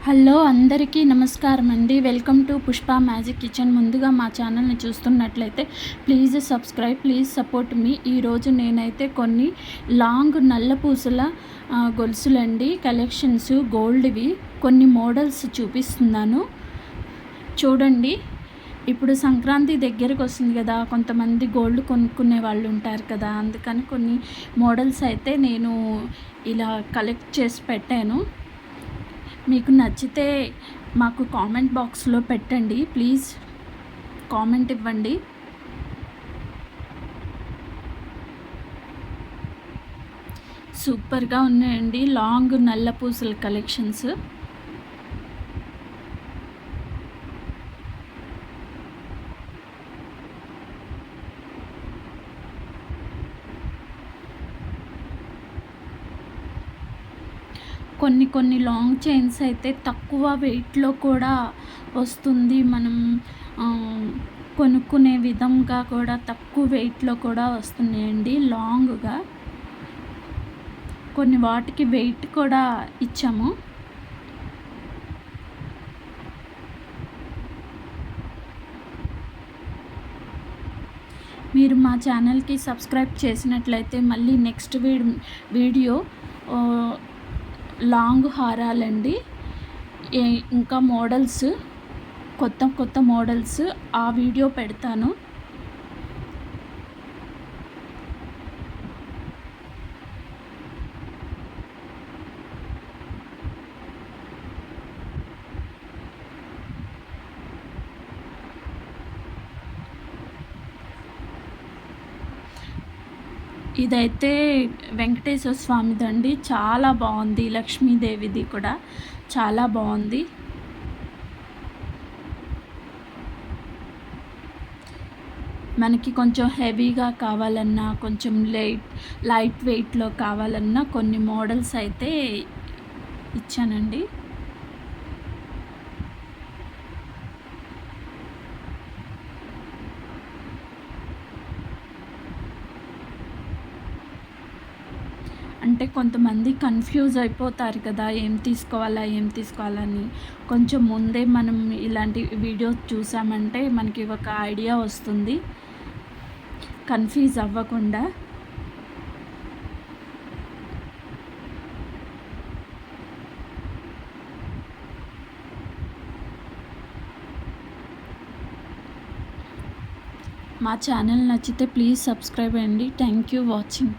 Hello అందరికీ నమస్కారం అండి. Welcome to Pushpa magic kitchen. ముందుగా మా ఛానల్ని చూస్తున్నట్లయితే ప్లీజ్ సబ్స్క్రైబ్, ప్లీజ్ సపోర్ట్ మీ. ఈరోజు నేనైతే కొన్ని లాంగ్ నల్ల పూసల గొలుసులండి కలెక్షన్స్ గోల్డ్వి కొన్ని మోడల్స్ చూపిస్తున్నాను చూడండి. ఇప్పుడు సంక్రాంతి దగ్గరకు వస్తుంది కదా, కొంతమంది గోల్డ్ కొనుక్కునే వాళ్ళు ఉంటారు కదా, అందుకని కొన్ని మోడల్స్ అయితే నేను ఇలా కలెక్ట్ చేసి పెట్టాను. మీకు నచ్చితే మాకు కామెంట్ బాక్స్లో పెట్టండి, ప్లీజ్ కామెంట్ ఇవ్వండి. సూపర్గా ఉన్నాయండి లాంగ్ నల్ల పూసల కలెక్షన్స్. కొన్ని లాంగ్ చైన్స్ అయితే తక్కువ వెయిట్లో కూడా వస్తుంది. మనం కొనుక్కునే విధంగా కూడా తక్కువ వెయిట్లో కూడా వస్తున్నాయండి లాంగ్గా. కొన్ని వాటికి వెయిట్ కూడా ఇచ్చాము. మీరు మా ఛానల్కి సబ్స్క్రైబ్ చేసినట్లయితే మళ్ళీ నెక్స్ట్ వీడియో లాంగ్ హారాలండి, ఇంకా మోడల్స్, కొత్త మోడల్స్ ఆ వీడియో పెడతాను. ఇదైతే వెంకటేశ్వర స్వామిదండి, చాలా బాగుంది. లక్ష్మీదేవిది కూడా చాలా బాగుంది. మనకి కొంచెం హెవీగా కావాలన్నా, కొంచెం లైట్ వెయిట్లో కావాలన్నా కొన్ని మోడల్స్ అయితే ఇచ్చానండి. అంటే కొంతమంది కన్ఫ్యూజ్ అయిపోతారు కదా, ఏం తీసుకోవాలని. కొంచెం ముందే మనం ఇలాంటి వీడియోస్ చూసామంటే మనకి ఒక ఐడియా వస్తుంది, కన్ఫ్యూజ్ అవ్వకుండా. మా ఛానల్ నచ్చితే ప్లీజ్ సబ్స్క్రైబ్ అండి. Thank you watching.